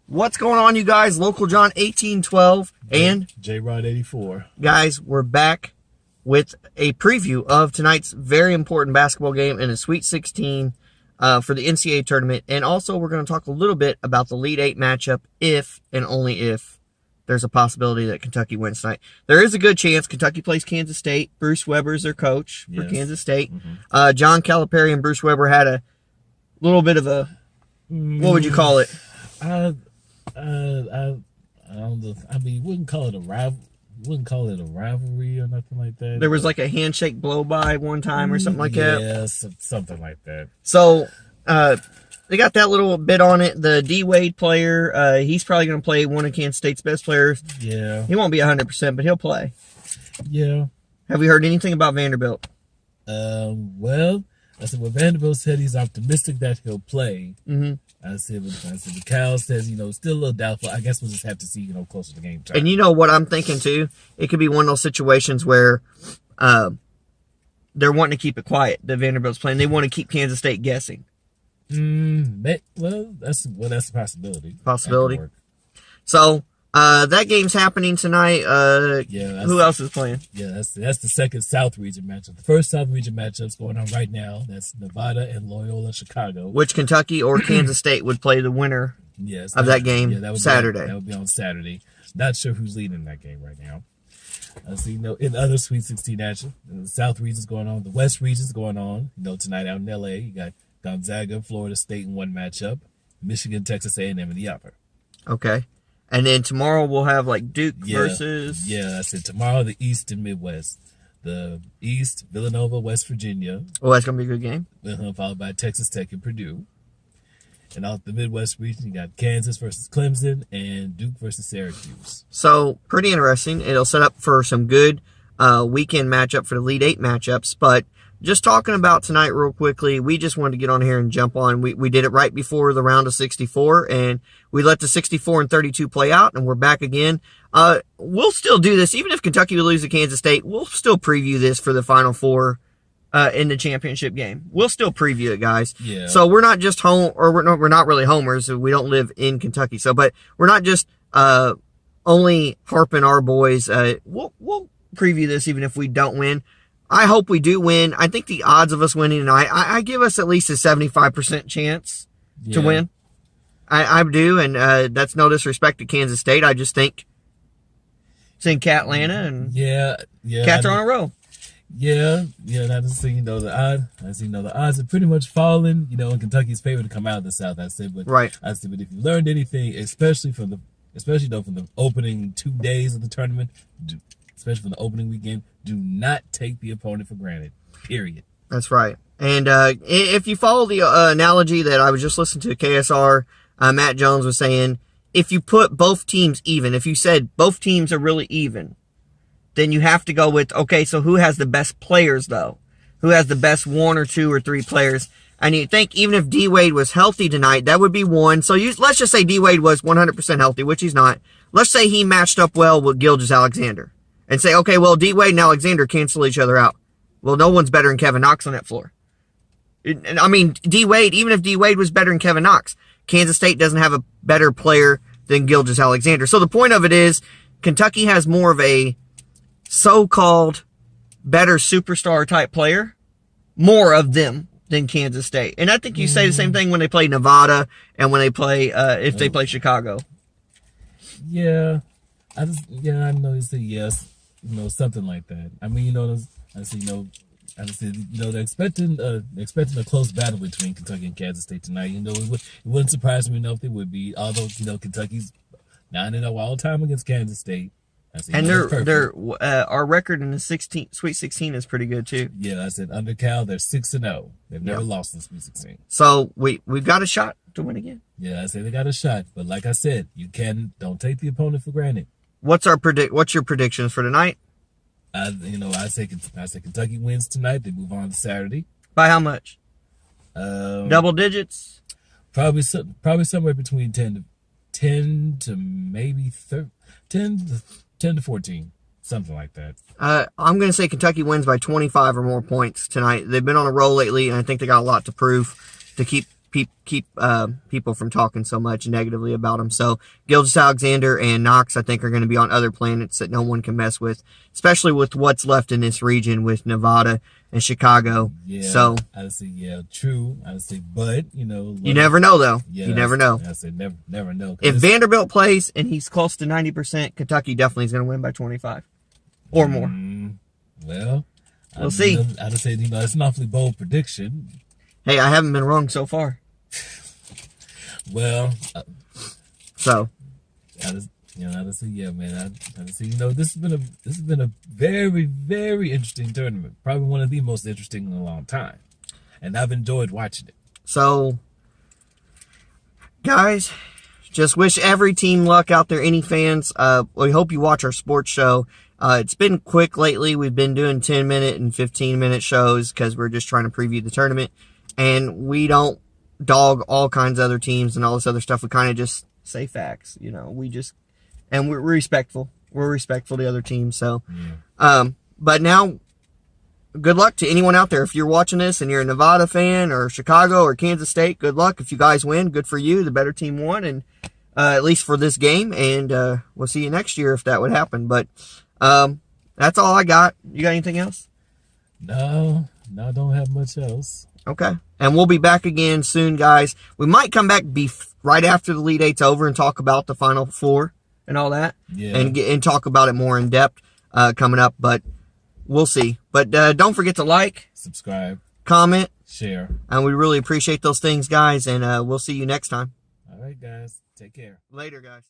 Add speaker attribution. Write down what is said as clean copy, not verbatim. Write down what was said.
Speaker 1: What's going on, you guys? Local John 1812 and
Speaker 2: J-Rod 84.
Speaker 1: Guys, we're back with a preview of tonight's very important basketball game in the Sweet 16 for the NCAA tournament. And also, we're going to talk a little bit about the Elite 8 matchup if and only if there's a possibility that Kentucky wins tonight. There is a good chance Kentucky plays Kansas State. Bruce Weber is their coach for Kansas State. John Calipari and Bruce Weber had a little bit of a, what would you call it?
Speaker 2: I don't know. I mean, wouldn't call it a rivalry or nothing like that.
Speaker 1: There was like a handshake blow by one time or something like that.
Speaker 2: Yeah, something like that.
Speaker 1: So, they got that little bit on it. The D-Wade player, he's probably going to play one of Kansas State's best players. Yeah. He won't be 100%, but he'll play.
Speaker 2: Yeah.
Speaker 1: Have we heard anything about Vanderbilt?
Speaker 2: Well, I said, Vanderbilt said he's optimistic that he'll play. I said, the Cal says, still a little doubtful. I guess we'll just have to see, closer to game time.
Speaker 1: And you know what I'm thinking, too? It could be one of those situations where they're wanting to keep it quiet, that Vanderbilt's playing. They want to keep Kansas State guessing.
Speaker 2: Well, that's a possibility.
Speaker 1: So, that game's happening tonight. Who else is playing?
Speaker 2: Yeah, that's the second South Region matchup. The first South Region matchup's going on right now. That's Nevada and Loyola Chicago.
Speaker 1: Which Kentucky or Kansas State would play the winner of that game Saturday.
Speaker 2: That would be on Saturday. Not sure who's leading that game right now. So, in other Sweet 16 action, the South Region's going on. The West Region's going on. Tonight out in L.A., you got Gonzaga, Florida State in one matchup. Michigan, Texas A&M in the other.
Speaker 1: Okay. And then tomorrow we'll have like Duke versus...
Speaker 2: Yeah, I said tomorrow the East and Midwest. The East, Villanova, West Virginia.
Speaker 1: Oh, that's going to be a good game.
Speaker 2: Followed by Texas Tech and Purdue. And off the Midwest region, you got Kansas versus Clemson and Duke versus Syracuse.
Speaker 1: So, pretty interesting. It'll set up for some good weekend matchup for the Elite 8 matchups. But just talking about tonight real quickly, we just wanted to get on here and jump on. We did it right before the round of 64, and we let the 64 and 32 play out, and we're back again. We'll still do this. Even if Kentucky would lose to Kansas State, we'll still preview this for the Final Four in the championship game. We'll still preview it, guys. Yeah. So we're not just we're not really homers. We don't live in Kentucky. But we're not just only harping our boys. We'll preview this even if we don't win. I hope we do win. I think the odds of us winning tonight, I give us at least a 75% chance to win. I do, and that's no disrespect to Kansas State. I just think it's in Catlanta, and Cats are on a roll.
Speaker 2: Yeah, I just think the odds are pretty much falling, in Kentucky's favor to come out of the South. But if you learned anything, especially from the opening 2 days of the tournament, especially from the opening weekend, do not take the opponent for granted. Period.
Speaker 1: That's right. And if you follow the analogy that I was just listening to KSR, Matt Jones was saying, if you put both teams even, if you said both teams are really even, then you have to go with, okay, so who has the best players, though? Who has the best one or two or three players? And you think even if D-Wade was healthy tonight, that would be one. So let's just say D-Wade was 100% healthy, which he's not. Let's say he matched up well with Gilgeous-Alexander. And say, okay, well, D-Wade and Alexander cancel each other out. Well, no one's better than Kevin Knox on that floor. I mean, D-Wade, even if D-Wade was better than Kevin Knox, Kansas State doesn't have a better player than Gilgeous-Alexander. So the point of it is, Kentucky has more of a so-called better superstar type player, more of them than Kansas State. And I think you say the same thing when they play Nevada and when they play, if they play Chicago.
Speaker 2: Yeah. I know you say yes, something like that. I mean, they're expecting a close battle between Kentucky and Kansas State tonight. It wouldn't surprise me enough if it would be, although, Kentucky's 9-0 all time against Kansas State.
Speaker 1: And our record in the Sweet 16 is pretty good too.
Speaker 2: Yeah, I said under Cal, they're 6-0. They've never lost in Sweet 16.
Speaker 1: So we've got a shot to win again.
Speaker 2: Yeah, I say they got a shot, but like I said, don't take the opponent for granted.
Speaker 1: What's your predictions for tonight?
Speaker 2: I say Kentucky wins tonight. They move on to Saturday.
Speaker 1: By how much? Double digits?
Speaker 2: Probably somewhere between 10 to maybe 10 to 14, something like that.
Speaker 1: I'm going to say Kentucky wins by 25 or more points tonight. They've been on a roll lately, and I think they got a lot to prove to keep keep people from talking so much negatively about them. So Gilgeous-Alexander and Knox, I think, are going to be on other planets that no one can mess with, especially with what's left in this region with Nevada and Chicago.
Speaker 2: Yeah.
Speaker 1: So
Speaker 2: I say, yeah, true. I say, but you
Speaker 1: never know though.
Speaker 2: Yeah,
Speaker 1: you never know.
Speaker 2: I say, never know.
Speaker 1: If Vanderbilt plays and he's close to 90%, Kentucky definitely is going to win by 25 or more.
Speaker 2: Well,
Speaker 1: we'll see.
Speaker 2: I just say, it's an awfully bold prediction.
Speaker 1: Hey, I haven't been wrong so far.
Speaker 2: Well,
Speaker 1: so
Speaker 2: I just say, yeah, man. I just say, this has been a very, very interesting tournament. Probably one of the most interesting in a long time, and I've enjoyed watching it.
Speaker 1: So, guys, just wish every team luck out there. Any fans, we hope you watch our sports show. It's been quick lately. We've been doing 10-minute and 15-minute shows because we're just trying to preview the tournament. And we don't dog all kinds of other teams and all this other stuff. We kind of just say facts, and we're respectful. We're respectful to the other teams. So, but now, good luck to anyone out there. If you're watching this and you're a Nevada fan or Chicago or Kansas State, good luck. If you guys win, good for you. The better team won, and at least for this game. And we'll see you next year if that would happen. But that's all I got. You got anything else?
Speaker 2: No, I don't have much else.
Speaker 1: Okay. And we'll be back again soon, guys. We might come back right after the Elite Eight's over and talk about the Final Four and all that.
Speaker 2: Yeah.
Speaker 1: And talk about it more in depth coming up. But we'll see. But don't forget to like,
Speaker 2: subscribe,
Speaker 1: comment,
Speaker 2: share.
Speaker 1: And we really appreciate those things, guys. And we'll see you next time.
Speaker 2: All right, guys. Take care.
Speaker 1: Later, guys.